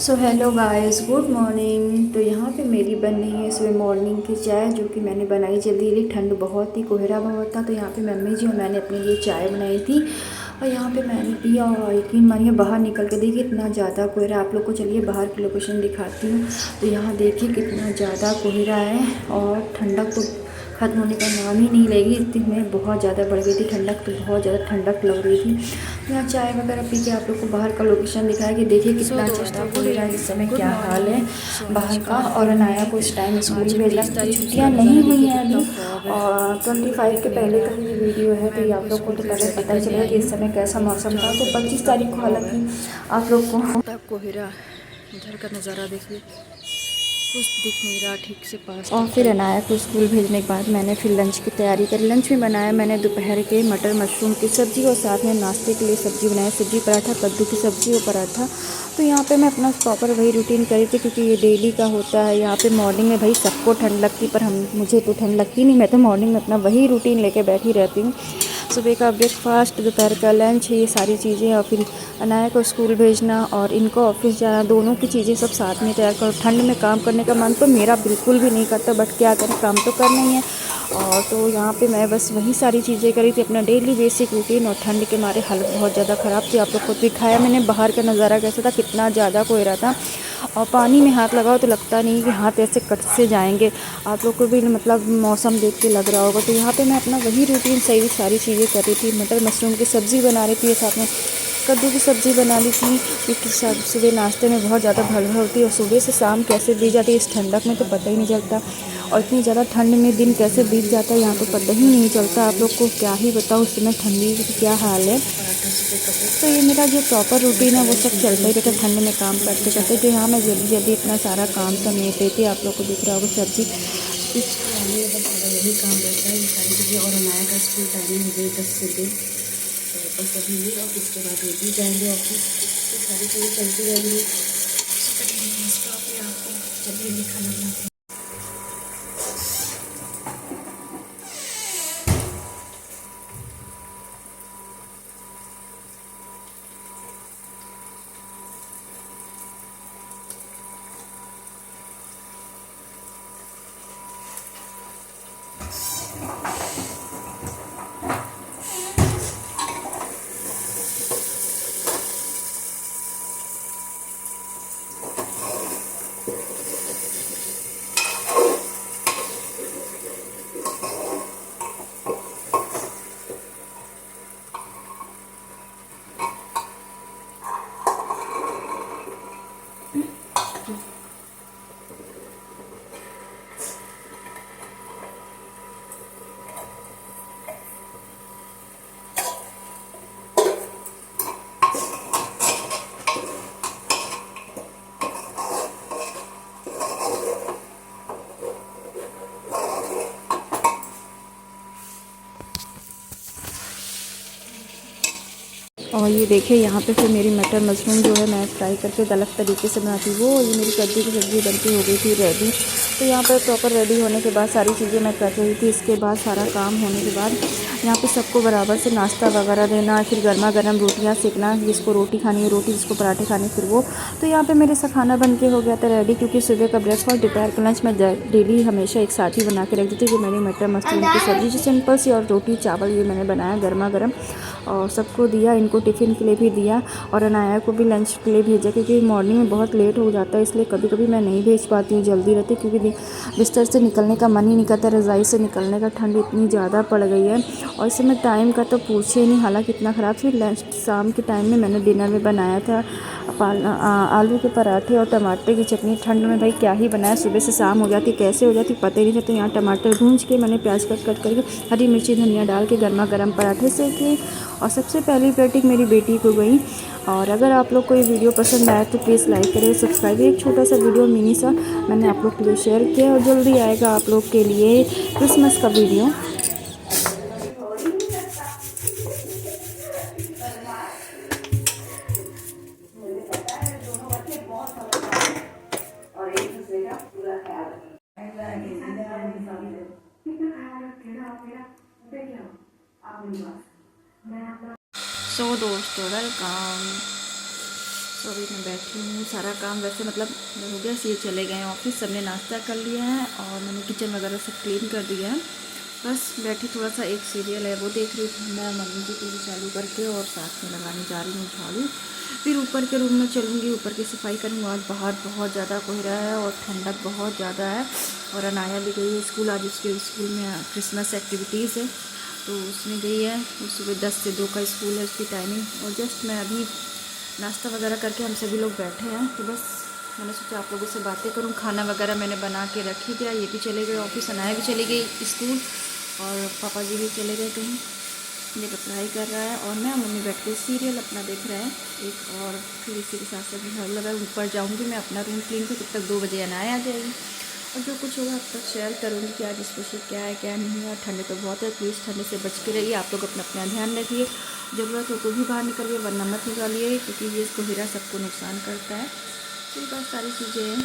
So hello guys, good morning. तो यहाँ पे मेरी बन रही है सुबह मॉर्निंग की चाय, जो कि मैंने बनाई जल्दी जल्दी। ठंड बहुत थी, कोहरा बहुत था, तो यहाँ पे मम्मी जी और मैंने अपने लिए चाय बनाई थी और यहाँ पे मैंने पिया। और यकीन मानिए बाहर निकल के देखिए इतना ज़्यादा कोहरा। आप लोग को चलिए बाहर की लोकेशन दिखाती हूँ। तो यहाँ देखिए कितना ज़्यादा कोहरा है और ठंडक तो ख़त्म होने का नाम ही नहीं लेगी। इतनी में बहुत ज़्यादा बढ़ गई थी ठंडक, तो बहुत ज़्यादा ठंडक लग रही थी। यहाँ चाय वगैरह पी के आप लोग को बाहर का लोकेशन दिखाया कि देखिए कितना ज़्यादा कोहरा है। इस समय क्या हाल है बाहर का। और अनाया को इस टाइम स्कूल भेजना, क्योंकि छुट्टियाँ नहीं हुई हैं अभी और 25 के पहले का ये वीडियो है। तो ये आप लोग को तो पहले पता ही चलेगा कि इस समय कैसा मौसम था। तो 25 तारीख को हालांकि आप लोग को कोहरा, इधर का नज़ारा देखिए, कुछ दिख नहीं रहा ठीक से पास। और फिर अनाया को स्कूल भेजने के बाद मैंने फिर लंच की तैयारी करी। लंच में बनाया मैंने दोपहर के मटर मशरूम की सब्ज़ी और साथ में नाश्ते के लिए सब्ज़ी बनाई, सब्ज़ी पराठा, कद्दू की सब्ज़ी और पराठा। तो यहाँ पे मैं अपना प्रॉपर वही रूटीन करी थी, क्योंकि ये डेली का होता है। यहाँ पे मॉर्निंग में भाई सबको ठंड लगती, पर मुझे तो ठंड लगती नहीं। मैं तो मॉर्निंग में अपना वही रूटीन लेके बैठी रहती हूँ। सुबह का ब्रेकफास्ट, दोपहर का लंच, ये सारी चीज़ें, और फिर अनाया को स्कूल भेजना और इनको ऑफिस जाना, दोनों की चीज़ें सब साथ में तैयार करो। ठंड में काम करने का मन तो मेरा बिल्कुल भी नहीं करता, बट क्या करें, काम तो करना ही है। और तो यहाँ पे मैं बस वही सारी चीज़ें करी थी, अपना डेली बेसिक रूटीन। और ठंड के मारे हालत बहुत ज़्यादा ख़राब थी। आप लोग को दिखाया मैंने बाहर का नज़ारा कैसा था, कितना ज़्यादा कोहरा था। और पानी में हाथ लगाओ तो लगता नहीं कि हाथ ऐसे कट से जाएंगे। आप लोग को भी मतलब मौसम देख के लग रहा होगा। तो यहाँ पे मैं अपना वही रूटीन सही सारी चीज़ें कर रही थी। मटर मशरूम की सब्ज़ी बना रही थी, साथ में कद्दू की सब्ज़ी बना ली थी, क्योंकि सुबह नाश्ते में बहुत ज़्यादा भड़बड़ होती है। और सुबह से शाम कैसे बीत जाती है इस ठंडक में तो पता ही नहीं चलता। और इतनी ज़्यादा ठंड में दिन कैसे बीत जाता है यहाँ तो पता ही नहीं चलता। आप लोग को क्या ही बताऊँ उस समय ठंडी की क्या हाल है। तो ये मेरा जो प्रॉपर रूटीन है वो सब चलता ही रहता है ठंड में काम करते करते। तो यहाँ मैं जल्दी जल्दी इतना सारा काम समेट रही थी। आप लोग को दिख रहा होगा सब्जी यही काम रहता है, ये सारी चीज़ें। और अनाया का स्कूल टाइमिंग हो गई 10 से 2, तो बस अभी ये और उसके बाद ये भी जाएंगे ऑफिस। तो सारी चीज़ें चलती रहेंगी। चलिए खाना बनाते हैं। और ये देखिए यहाँ पे फिर मेरी मटर मशरूम जो है मैं फ्राई करके अलग तरीके से बनाती हूँ। वो ये मेरी कद्दू की सब्ज़ी बनती हो गई थी रेडी। तो यहाँ पर प्रॉपर रेडी होने के बाद सारी चीज़ें मैं कर रही थी। इसके बाद सारा काम होने के बाद यहाँ पे सबको बराबर से नाश्ता वगैरह देना, फिर गर्मा गर्म रोटियाँ सेकना, जिसको रोटी खानी है रोटी, जिसको पराठे खाने फिर वो। तो यहाँ पे मेरे से खाना बन के हो गया था रेडी, क्योंकि सुबह का ब्रेकफास्ट, दोपहर का लंच मैं डेली हमेशा एक साथ ही बना के रख देती थी। जो मैंने मटर मशरूम की सब्ज़ी जो सिंपल सी, और रोटी चावल ये मैंने बनाया गर्मा गर्म और सबको दिया। इनको टिफ़िन के लिए भी दिया और अनाया को भी लंच के लिए भेजा, क्योंकि मॉर्निंग में बहुत लेट हो जाता है, इसलिए कभी कभी मैं नहीं भेज पाती हूँ जल्दी रहती, क्योंकि बिस्तर से निकलने का मन ही नहीं करता, रज़ाई से निकलने का। ठंड इतनी ज़्यादा पड़ गई है और इस समय टाइम का तो पूछे नहीं, हालांकि इतना ख़राब। फिर लंच शाम के टाइम में मैंने डिनर में बनाया था आलू के पराठे और टमाटर की चटनी। ठंड में भाई क्या ही बनाया, सुबह से शाम हो जाती, कैसे हो जाती पता ही नहीं चलता। यहाँ टमाटर भूंज के मैंने प्याज कट करके हरी मिर्ची धनिया डाल के गर्मा गर्म पराठे सेके और सबसे पहली प्लेटिंग मेरी बेटी को गई। और अगर आप लोग को ये वीडियो पसंद आए तो प्लीज़ लाइक करें, सब्सक्राइब। एक छोटा सा वीडियो मिनी सा मैंने आप लोग के लिए शेयर किया और जल्दी आएगा आप लोग के लिए क्रिसमस का वीडियो। सो दोस्तों वेलकम। तो अभी मैं बैठी हूँ, सारा काम वैसे मतलब हो गया। ये चले गए ऑफिस, सबने नाश्ता कर लिया है और मैंने किचन वगैरह सब क्लीन कर दिया है। बस बैठी, थोड़ा सा एक सीरियल है वो देख रही थी मैं, मम्मी की टीवी चालू करके, और साथ में लगाने जा रही हूँ झाड़ू। फिर ऊपर के रूम में चलूँगी, ऊपर की सफाई करूँगी। आज बाहर बहुत ज़्यादा कोहरा है और ठंडक बहुत ज़्यादा है। और अनाया भी गई है स्कूल, आज उसके स्कूल में क्रिसमस एक्टिविटीज़ है तो उसमें गई है। सुबह 10 से 2 का स्कूल है उसकी टाइमिंग। और जस्ट मैं अभी नाश्ता वगैरह करके हम सभी लोग बैठे हैं, तो बस मैंने सोचा आप लोगों से बातें करूं। खाना वगैरह मैंने बना के रख ही दिया, ये भी चले गए ऑफिस, अनाया भी चली गई स्कूल और पापा जी भी चले गए कहीं, ये पढ़ाई कर रहा है और मैं मम्मी बैठ के सीरियल अपना देख रहे हैं एक। और फिर इसी के साथ साथ घर लगा, ऊपर जाऊंगी मैं अपना रूम क्लीन कर, तब तक 2 बजे अनाया आ जाएगी और जो कुछ होगा अब तक शेयर करूँगी कि आज स्पेशल क्या है क्या नहीं है। ठंड तो बहुत है, प्लीज़ ठंड से बच के रहिए। आप लोग अपना अपना ध्यान रखिए, ज़रूरत हो तो भी बाहर निकलिए वरना मत निकालिए, क्योंकि ये कोहरा सबको नुकसान करता है। तो ये बात सारी चीज़ें हैं।